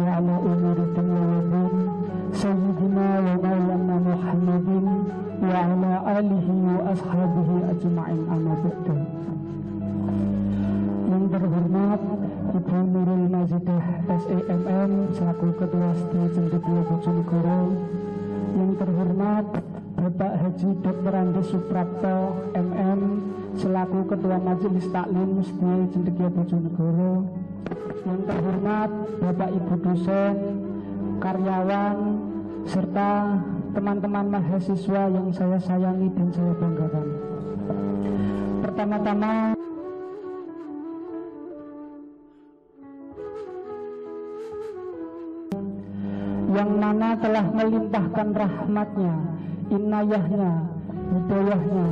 ala umuri dunya wa din sayyidina wa maulana Muhammadin wa ala alihi wa ashabihi ajma'in amma ba'du. Yang terhormat Ibu Nurul Mazidah SEMM selaku Ketua Setia Cendekia Bojonegoro, yang terhormat Bapak Haji Dr. Andi Suprapto MM selaku Ketua Majelis Taklim Setia Cendekia Bojonegoro, yang terhormat Bapak Ibu dosen, karyawan, serta teman-teman mahasiswa yang saya sayangi dan saya banggakan. Pertama-tama yang mana telah melimpahkan rahmatnya, inayahnya, hidayahnya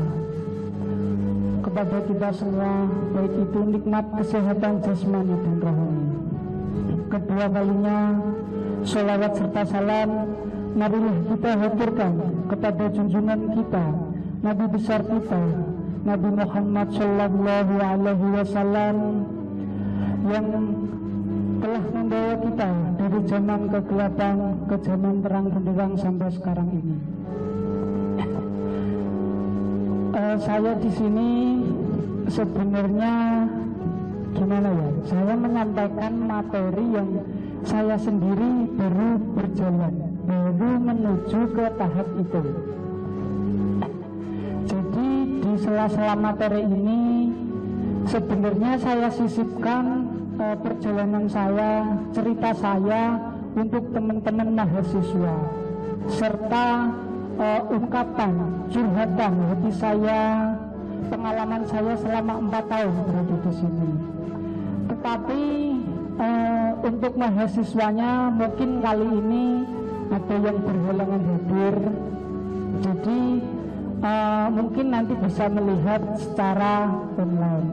kepada kita semua, baik itu nikmat kesehatan jasmani dan rohani. Kedua kalinya, sholawat serta salam marilah kita haturkan kepada junjungan kita, Nabi besar kita, Nabi Muhammad Sallallahu Alaihi Wasallam, yang telah membawa kita dari zaman kegelapan ke zaman terang benderang sampai sekarang ini. Saya di sini sebenarnya gimana ya? Saya menyampaikan materi yang saya sendiri baru berjalan, baru menuju ke tahap itu. Jadi di sela-sela materi ini sebenarnya saya sisipkan perjalanan saya, cerita saya untuk teman-teman mahasiswa, serta ungkapan, curhatan hati saya, pengalaman saya selama 4 tahun berada di sini. Tetapi untuk mahasiswanya mungkin kali ini ada yang berhalangan hadir, jadi mungkin nanti bisa melihat secara online.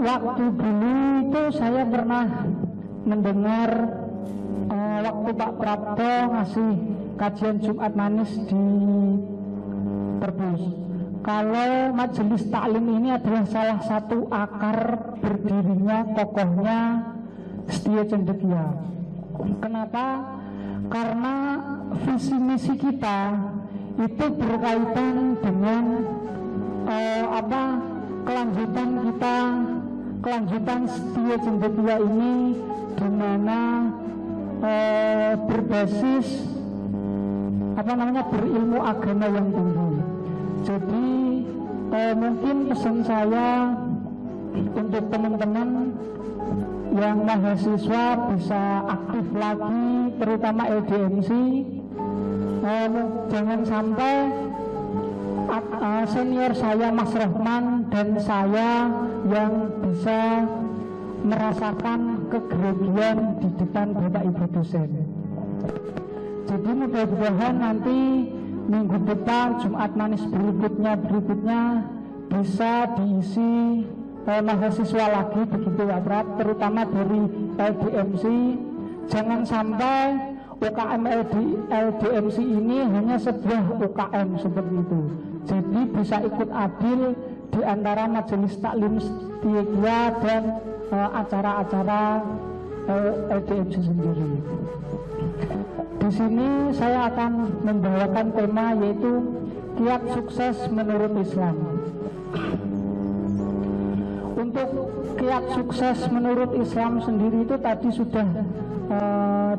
Waktu dulu itu saya pernah mendengar waktu Pak Prapto ngasih kajian Jumat Manis di Perpus, kalau majelis taklim ini adalah salah satu akar berdirinya, kokohnya Setia Cendekia. Kenapa? Karena visi misi kita itu berkaitan dengan kelanjutan kita, kelanjutan Setia Cendekia ini, di mana berbasis berilmu agama yang tinggi. Jadi mungkin pesan saya untuk teman-teman yang mahasiswa bisa aktif lagi, terutama LDMC. Jangan sampai senior saya Mas Rohman dan saya yang bisa merasakan kegrogian di depan Bapak Ibu dosen. Jadi mudah-mudahan nanti minggu depan, Jumat Manis berikutnya bisa diisi mahasiswa lagi, begitu ya Prat, terutama dari LDMC. Jangan sampai UKM LDMC ini hanya sebuah UKM seperti itu. Jadi bisa ikut adil di antara majelis taklim Setia dan acara-acara LDMC sendiri. Di sini saya akan membawakan tema yaitu kiat sukses menurut Islam. Untuk kiat sukses menurut Islam sendiri itu tadi sudah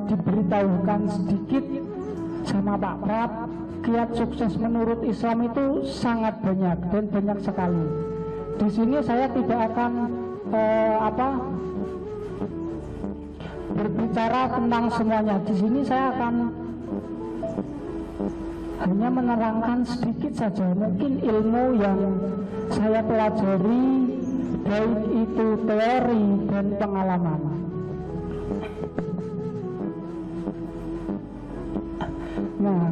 diberitahukan sedikit sama Pak Prap. Kiat sukses menurut Islam itu sangat banyak dan banyak sekali. Di sini saya tidak akan berbicara tentang semuanya. Di sini saya akan hanya menerangkan sedikit saja, mungkin ilmu yang saya pelajari, baik itu teori dan pengalaman. Nah,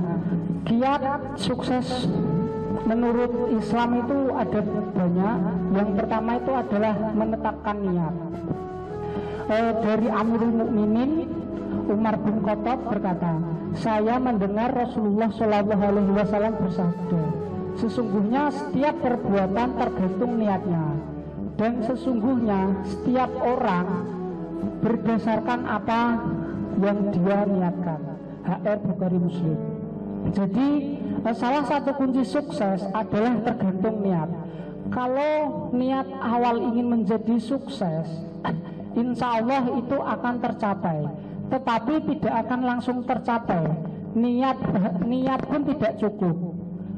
kiat sukses menurut Islam itu ada banyak. Yang pertama itu adalah menetapkan niat. Dari Amirul Mukminin Umar bin Khattab berkata, saya mendengar Rasulullah Shallallahu Alaihi Wasallam bersabda, sesungguhnya setiap perbuatan tergantung niatnya, dan sesungguhnya setiap orang berdasarkan apa yang dia niatkan. HR Bukhari Muslim. Jadi salah satu kunci sukses adalah tergantung niat. Kalau niat awal ingin menjadi sukses, insya Allah itu akan tercapai, tetapi tidak akan langsung tercapai. Niat pun tidak cukup,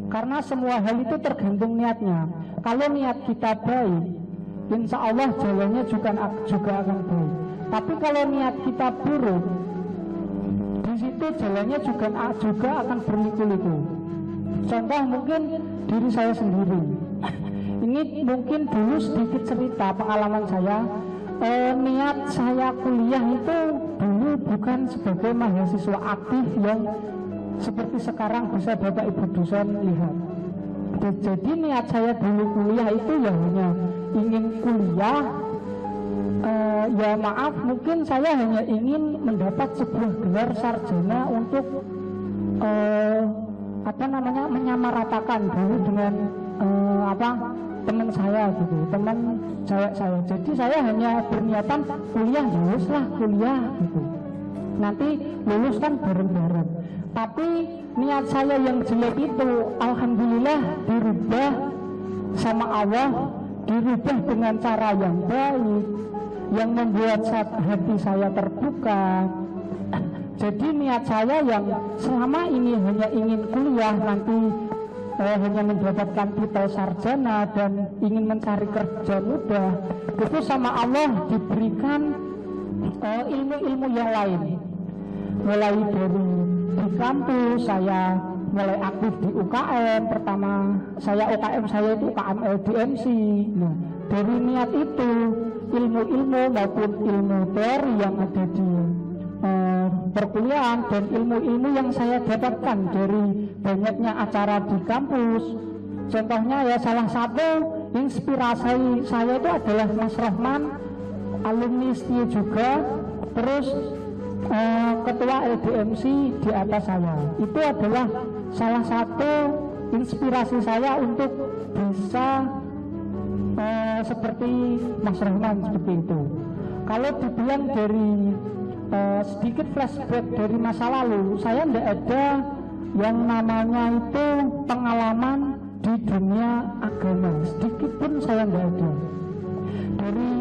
karena semua hal itu tergantung niatnya. Kalau niat kita baik, insya Allah jalannya juga akan baik. Tapi kalau niat kita buruk, di situ jalannya juga akan berliku-liku. Contoh mungkin diri saya sendiri. Ini mungkin dulu sedikit cerita pengalaman saya. Niat saya kuliah itu dulu bukan sebagai mahasiswa aktif yang seperti sekarang bisa Bapak Ibu dosen lihat. Jadi niat saya dulu kuliah itu ya hanya ingin kuliah. Ya maaf, mungkin saya hanya ingin mendapat sebuah gelar sarjana untuk menyamaratakan dulu dengan teman saya gitu, teman cewek saya. Jadi saya hanya berniatan kuliah, kuliah gitu. Nanti lulus kan bareng-bareng. Tapi niat saya yang jelek itu alhamdulillah dirubah sama Allah, dirubah dengan cara yang baik, yang membuat hati saya terbuka. Jadi niat saya yang selama ini hanya ingin kuliah, nanti hanya mendapatkan titel sarjana dan ingin mencari kerja mudah, itu sama Allah diberikan ilmu-ilmu yang lain. Mulai dari di kampus saya mulai aktif di UKM. Pertama UKM saya itu UKM LDMC. Nah, dari niat itu ilmu-ilmu maupun ilmu teori yang ada di perkuliahan dan ilmu-ilmu yang saya dapatkan dari banyaknya acara di kampus. Contohnya ya, salah satu inspirasi saya itu adalah Mas Rahman, alumni STI juga, terus ketua LDMC di atas saya. Itu adalah salah satu inspirasi saya untuk bisa seperti Mas Rahman, seperti itu. Kalau dibilang dari sedikit flashback dari masa lalu, saya tidak ada yang namanya itu pengalaman di dunia agama, sedikit pun saya tidak ada. Dari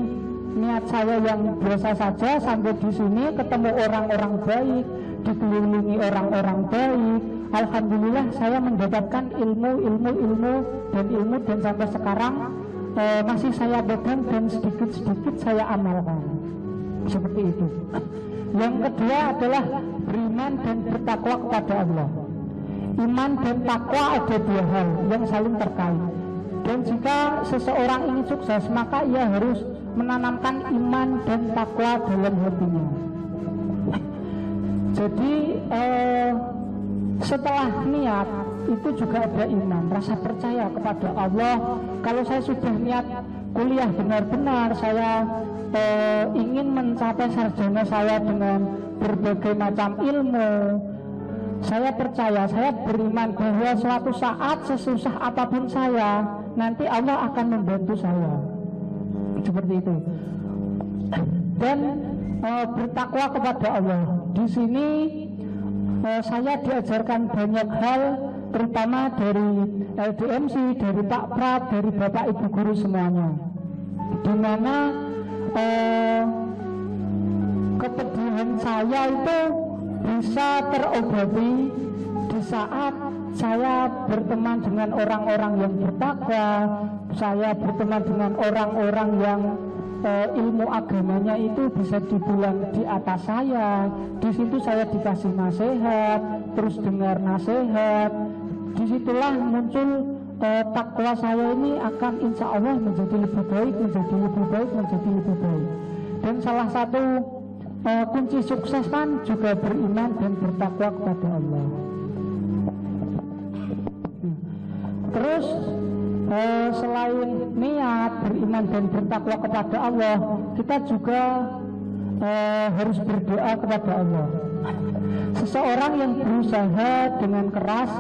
niat saya yang biasa saja sampai di sini ketemu orang-orang baik, dikelilingi orang-orang baik, alhamdulillah saya mendapatkan ilmu dan sampai sekarang masih saya pegang dan sedikit-sedikit saya amalkan. Seperti itu. Yang kedua adalah beriman dan bertakwa kepada Allah. Iman dan takwa ada dua hal yang saling terkait. Dan jika seseorang ingin sukses, maka ia harus menanamkan iman dan takwa dalam hatinya. Jadi setelah niat itu juga ada iman, rasa percaya kepada Allah. Kalau saya sudah niat kuliah benar-benar, saya ingin mencapai sarjana saya dengan berbagai macam ilmu, saya percaya, saya beriman bahwa suatu saat sesusah apapun saya, nanti Allah akan membantu saya. Seperti itu. Dan bertakwa kepada Allah. Di sini saya diajarkan banyak hal, terutama dari LDMC, dari Pak Prat, dari Bapak Ibu guru semuanya, di mana kepedihan saya itu bisa terobati di saat saya berteman dengan orang-orang yang bertakwa, saya berteman dengan orang-orang yang ilmu agamanya itu bisa dibilang di atas saya. Di situ saya dikasih nasihat, terus dengar nasihat. Disitulah muncul takwa saya ini akan insya Allah menjadi lebih baik. Dan salah satu kunci sukses kan juga beriman dan bertakwa kepada Allah. Terus selain niat, beriman dan bertakwa kepada Allah, kita juga harus berdoa kepada Allah. Seseorang yang berusaha dengan keras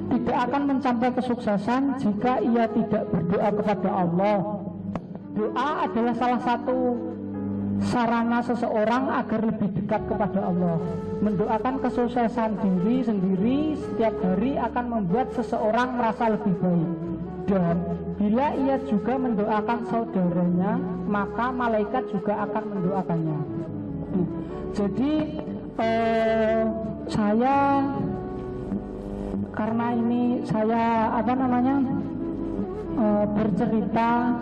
tidak akan mencapai kesuksesan jika ia tidak berdoa kepada Allah. Doa adalah salah satu sarana seseorang agar lebih dekat kepada Allah. Mendoakan kesuksesan diri sendiri setiap hari akan membuat seseorang merasa lebih baik. Dan bila ia juga mendoakan saudaranya, maka malaikat juga akan mendoakannya. Jadi saya karena ini saya bercerita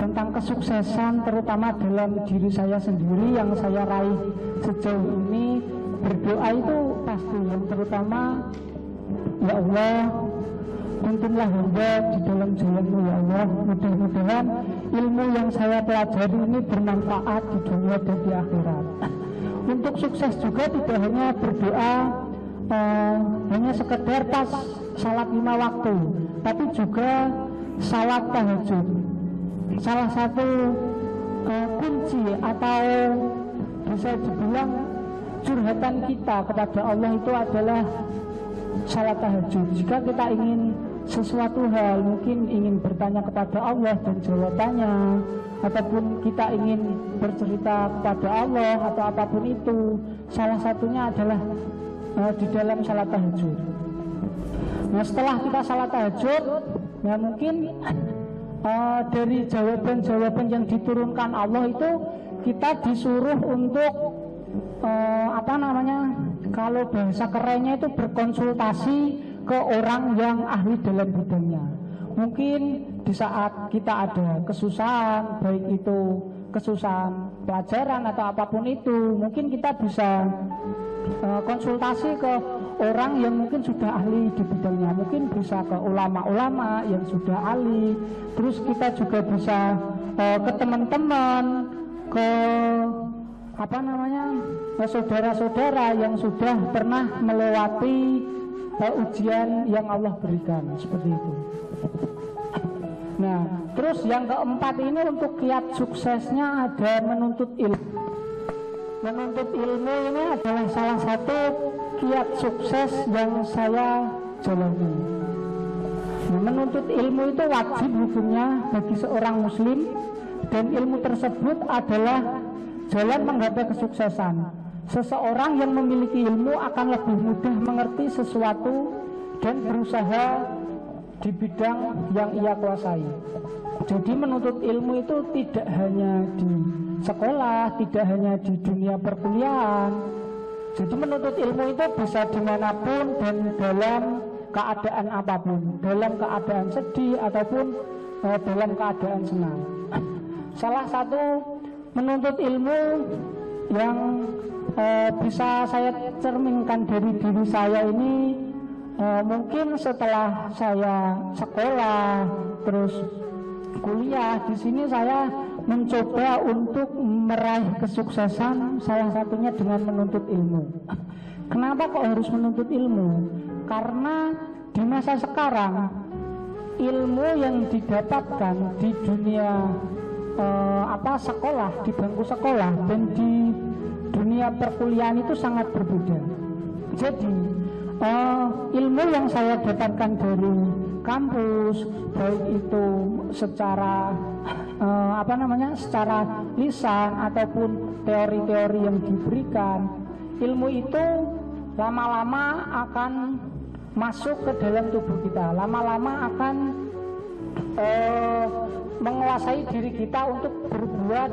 tentang kesuksesan terutama dalam diri saya sendiri yang saya raih sejauh ini. Berdoa itu pasti yang terutama, ya Allah, tuntunlah hamba di dalam jalan-Mu ya Allah. Mudah-mudahan ilmu yang saya pelajari ini bermanfaat di dunia dan di akhirat. Untuk sukses juga tidak hanya berdoa hanya sekedar pas salat 5 waktu, tapi juga salat tahajud. Salah satu kunci atau bisa dibilang curhatan kita kepada Allah itu adalah salat tahajud. Jika kita ingin sesuatu hal, mungkin ingin bertanya kepada Allah dan jawabannya, ataupun kita ingin bercerita kepada Allah atau apapun itu, salah satunya adalah di dalam salat tahajud. Nah, setelah kita salat tahajud, ya mungkin dari jawaban-jawaban yang diturunkan Allah itu kita disuruh untuk kalau bahasa kerennya itu berkonsultasi ke orang yang ahli dalam bidangnya. Mungkin di saat kita ada kesusahan, baik itu kesusahan pelajaran atau apapun itu, mungkin kita bisa konsultasi ke orang yang mungkin sudah ahli di bidangnya. Mungkin bisa ke ulama-ulama yang sudah ahli. Terus kita juga bisa ke teman-teman, ke saudara-saudara yang sudah pernah melewati ujian yang Allah berikan, seperti itu. Nah, terus yang keempat ini untuk kiat suksesnya ada menuntut ilmu. Menuntut ilmu ini adalah salah satu kiat sukses yang saya jalani. Nah, menuntut ilmu itu wajib hukumnya bagi seorang muslim, dan ilmu tersebut adalah jalan menggapai kesuksesan. Seseorang yang memiliki ilmu akan lebih mudah mengerti sesuatu dan berusaha di bidang yang ia kuasai. Jadi menuntut ilmu itu tidak hanya di sekolah, tidak hanya di dunia perkuliahan. Jadi menuntut ilmu itu bisa dimanapun dan dalam keadaan apapun, dalam keadaan sedih ataupun dalam keadaan senang. Salah satu menuntut ilmu yang bisa saya cerminkan dari diri saya ini, mungkin setelah saya sekolah terus kuliah di sini, saya mencoba untuk meraih kesuksesan, salah satunya dengan menuntut ilmu. Kenapa kok harus menuntut ilmu? Karena di masa sekarang ilmu yang didapatkan di dunia sekolah, di bangku sekolah dan di dunia perkuliahan itu sangat berbeda. Jadi ilmu yang saya dapatkan dari kampus, baik itu secara secara lisan ataupun teori-teori yang diberikan, ilmu itu lama-lama akan masuk ke dalam tubuh kita, lama-lama akan menguasai diri kita untuk berbuat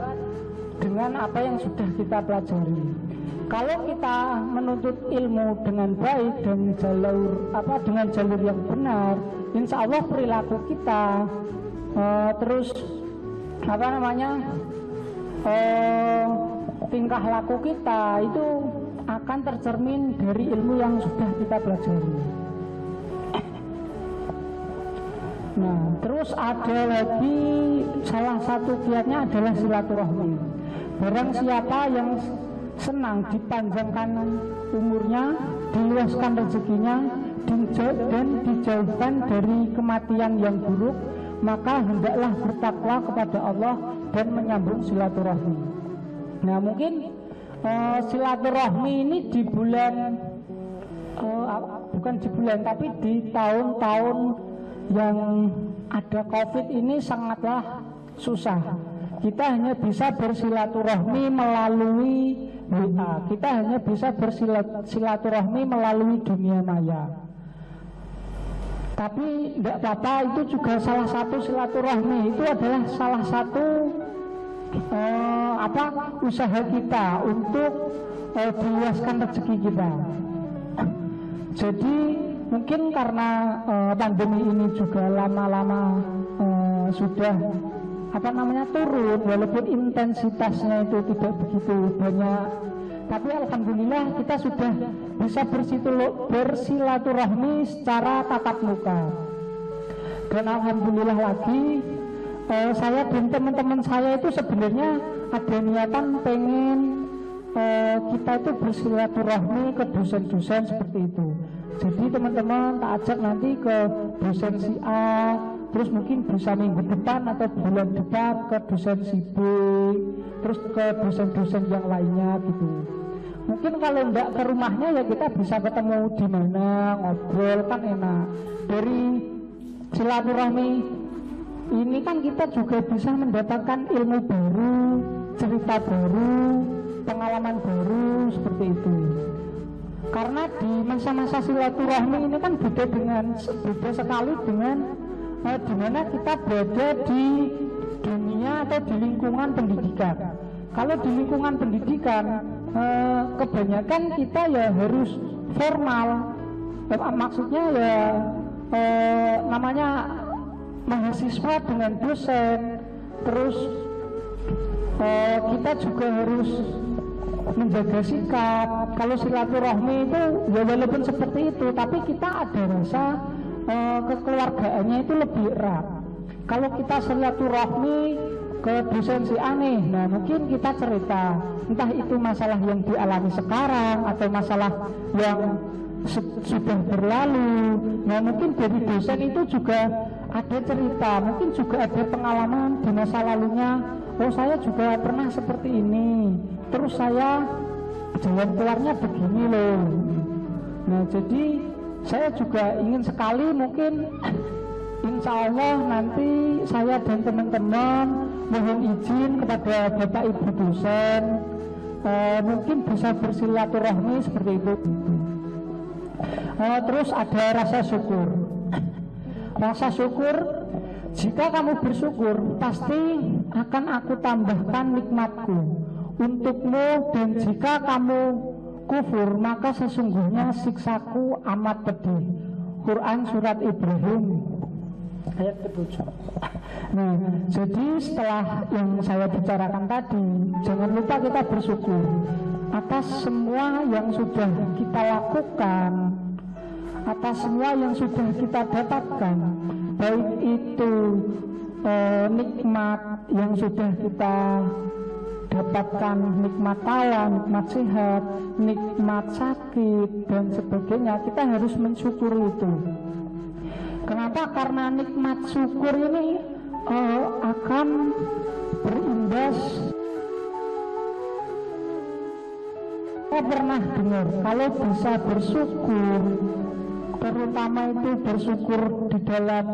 dengan apa yang sudah kita pelajari. Kalau kita menuntut ilmu dengan baik dan dengan jalur yang benar, insya Allah perilaku kita tingkah laku kita itu akan tercermin dari ilmu yang sudah kita pelajari. Nah, terus ada lagi salah satu kiatnya adalah silaturahmi. Barang siapa yang senang dipanjangkan umurnya, diluaskan rezekinya, dan dijauhkan dari kematian yang buruk, maka hendaklah bertakwa kepada Allah dan menyambung silaturahmi. Nah, mungkin silaturahmi ini di bulan tapi di tahun-tahun yang ada COVID ini sangatlah susah. Kita hanya bisa bersilaturahmi melalui WA. Kita hanya bisa bersilaturahmi melalui dunia maya. Tapi tidak apa-apa, itu juga salah satu silaturahmi. Itu adalah salah satu usaha kita untuk meluaskan rezeki kita. Jadi mungkin karena pandemi ini juga lama-lama sudah turun, walaupun intensitasnya itu tidak begitu banyak, tapi alhamdulillah kita sudah bisa bersilaturahmi secara tatap muka. Dan alhamdulillah lagi saya dan teman-teman saya itu sebenarnya ada niatan pengen kita itu bersilaturahmi ke dosen-dosen seperti itu. Jadi teman-teman tak ajak nanti ke dosen si A, terus mungkin bisa minggu depan atau bulan depan ke dosen si B, terus ke dosen-dosen yang lainnya gitu. Mungkin kalau enggak ke rumahnya ya kita bisa ketemu di mana, ngobrol kan enak. Dari silaturahmi ini kan kita juga bisa mendapatkan ilmu baru, cerita baru, pengalaman baru seperti itu. Karena di masa-masa silaturahmi ini kan beda sekali dengan dimana kita berada di dunia atau di lingkungan pendidikan. Kalau di lingkungan pendidikan kebanyakan kita ya harus formal, maksudnya ya namanya mahasiswa dengan dosen, terus kita juga harus menjaga sikap. Kalau silaturahmi itu ya walaupun seperti itu, tapi kita ada rasa kekeluargaannya itu lebih erat. Kalau kita silaturahmi ke dosen si aneh, nah mungkin kita cerita entah itu masalah yang dialami sekarang atau masalah yang sudah berlalu. Nah mungkin dari dosen itu juga ada cerita, mungkin juga ada pengalaman di masa lalunya. Oh saya juga pernah seperti ini, terus saya jalan keluarnya begini loh. Nah jadi saya juga ingin sekali mungkin insya Allah nanti saya dan teman-teman mohon izin kepada Bapak Ibu dosen mungkin bisa bersilaturahmi seperti itu. Terus ada rasa syukur. Rasa syukur, jika kamu bersyukur pasti akan aku tambahkan nikmatku untukmu, dan jika kamu kufur maka sesungguhnya siksaku amat pedih. Quran surat Ibrahim ayat ke-7. Nah, jadi setelah yang saya bicarakan tadi, jangan lupa kita bersyukur atas semua yang sudah kita lakukan, atas semua yang sudah kita dapatkan, baik itu nikmat yang sudah kita dapatkan, nikmat tawa, nikmat sehat, nikmat sakit dan sebagainya. Kita harus mensyukuri itu. Kenapa? Karena nikmat syukur ini akan berimbas. Saya pernah dengar kalau bisa bersyukur, terutama itu bersyukur di dalam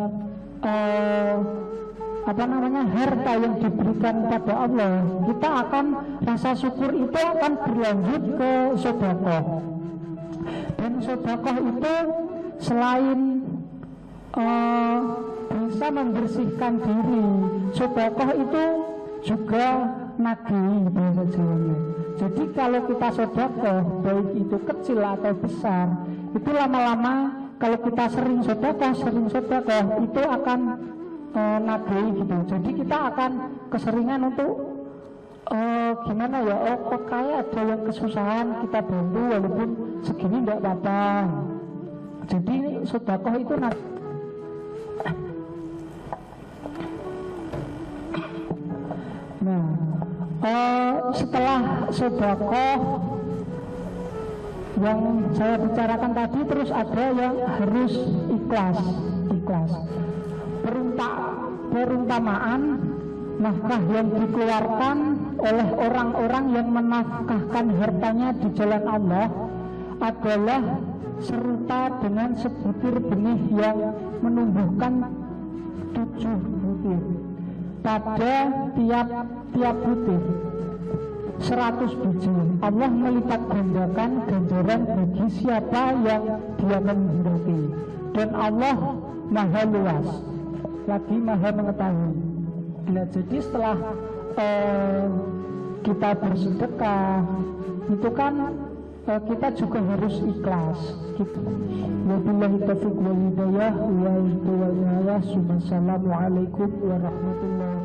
harta yang diberikan pada Allah, kita akan rasa syukur itu akan berlanjut ke sedekah. Dan sedekah itu selain bisa membersihkan diri, sedekah itu juga nagih bahasa Jawanya. Jadi kalau kita sedekah, baik itu kecil atau besar, itu lama-lama kalau kita sering sedekah itu akan nagih gitu. Jadi kita akan keseringan untuk gimana ya, kok kayak ada yang kesusahan kita bantu walaupun segini enggak apa-apa. Jadi sedekah itu Nah, setelah sedekah yang saya bicarakan tadi, terus ada yang harus ikhlas. Perumpamaan nafkah yang dikeluarkan oleh orang-orang yang menafkahkan hartanya di jalan Allah adalah serupa dengan sebutir benih yang menumbuhkan 7 butir. pada tiap butir 100 biji. Allah melipat gandakan ganjaran bagi siapa yang dia kehendaki, dan Allah maha luas lagi maha mengetahui. Nah, jadi setelah kita bersedekah itu kan kita juga harus ikhlas. Wabillahi taufiq wal hidayah wa Assalamualaikum warahmatullahi